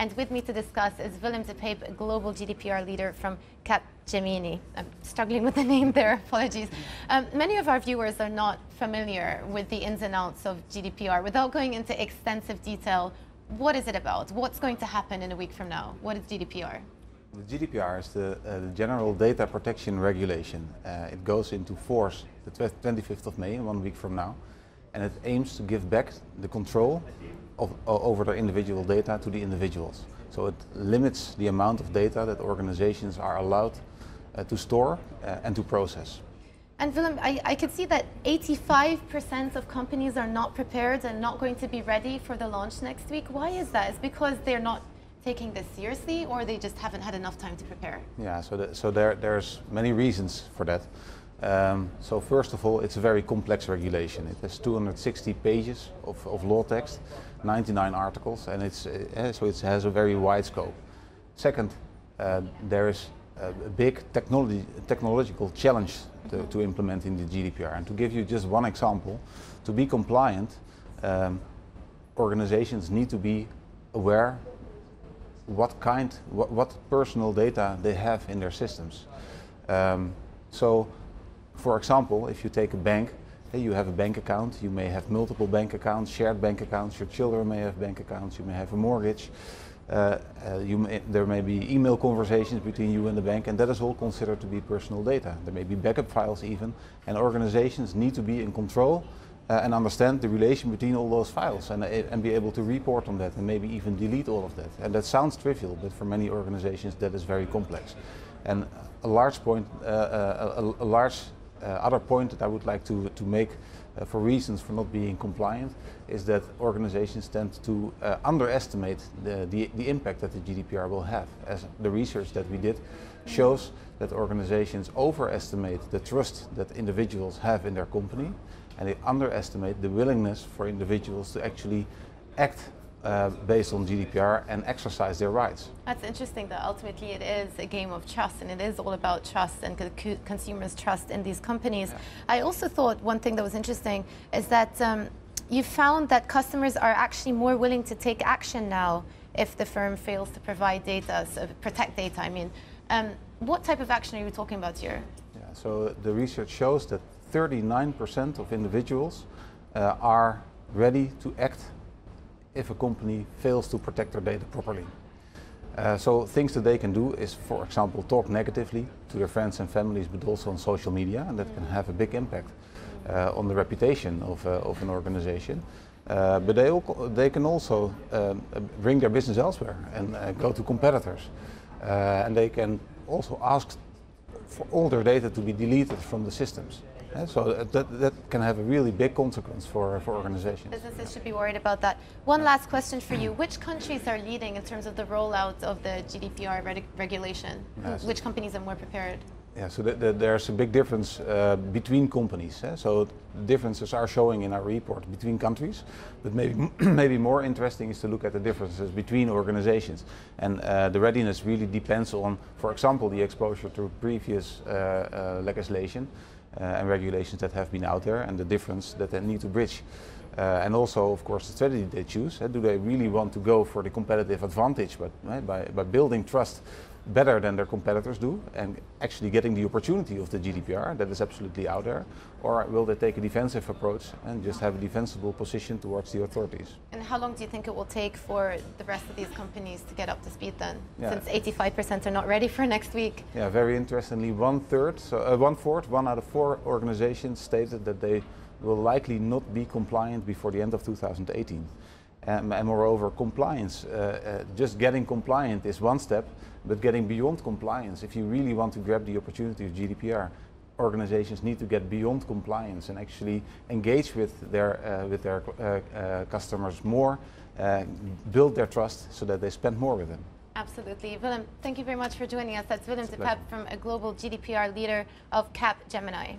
And with me to discuss is Willem de Paepe, global GDPR leader from Capgemini. I'm struggling with the name there, apologies. Many of our viewers are not familiar with the ins and outs of GDPR. Without going into extensive detail, what is it about? What's going to happen in a week from now? What is GDPR? The GDPR is the General Data Protection Regulation. It goes into force the 25th of May, 1 week from now, and it aims to give back the control over their individual data to the individuals. So it limits the amount of data that organizations are allowed to store and to process. And Willem, I could see that 85% of companies are not prepared and not going to be ready for the launch next week. Why is that? Is it because they're not taking this seriously, or they just haven't had enough time to prepare? Yeah, so there's many reasons for that. So first of all, it's a very complex regulation. It has 260 pages of law text, 99 articles, and so it has a very wide scope. Second, there is a big technological challenge to implement in the GDPR. And to give you just one example, to be compliant, organizations need to be aware what personal data they have in their systems. So, for example, if you take a bank, you have a bank account, you may have multiple bank accounts, shared bank accounts, your children may have bank accounts, you may have a mortgage, there may be email conversations between you and the bank, and that is all considered to be personal data. There may be backup files even, and organizations need to be in control and understand the relation between all those files and be able to report on that and maybe even delete all of that. And that sounds trivial, but for many organizations that is very complex. And a large point, other point that I would like to make for reasons for not being compliant is that organizations tend to underestimate the impact that the GDPR will have. As the research that we did shows that organizations overestimate the trust that individuals have in their company, and they underestimate the willingness for individuals to actually act based on GDPR and exercise their rights. That's interesting that ultimately it is a game of trust, and it is all about trust and consumers' trust in these companies. Yeah. I also thought one thing that was interesting is that you found that customers are actually more willing to take action now if the firm fails to provide data, so protect data. I mean, what type of action are you talking about here? Yeah, so the research shows that 39% of individuals are ready to act if a company fails to protect their data properly. So things that they can do is, for example, talk negatively to their friends and families, but also on social media, and that can have a big impact on the reputation of an organization. But they can also bring their business elsewhere and go to competitors. And they can also ask for all their data to be deleted from the systems. So that can have a really big consequence for organizations. Businesses should be worried about that. One last question for you. Which countries are leading in terms of the rollout of the GDPR regulation? Yes. Which companies are more prepared? Yeah, so there's a big difference between companies. So the differences are showing in our report between countries, but maybe more interesting is to look at the differences between organizations. And the readiness really depends on, for example, the exposure to previous legislation and regulations that have been out there, and the difference that they need to bridge. And also, of course, the strategy they choose. Do they really want to go for the competitive advantage by building trust better than their competitors do and actually getting the opportunity of the GDPR that is absolutely out there? Or will they take a defensive approach and just have a defensible position towards the authorities? And how long do you think it will take for the rest of these companies to get up to speed then? Yeah. Since 85% are not ready for next week. Yeah, very interestingly, one out of 4 organizations stated that they will likely not be compliant before the end of 2018. And moreover, compliance, just getting compliant is one step, but getting beyond compliance, if you really want to grab the opportunity of GDPR, organizations need to get beyond compliance and actually engage with their customers more, build their trust so that they spend more with them. Absolutely. Willem, thank you very much for joining us. That's Willem de Paepe from a global GDPR leader of Capgemini.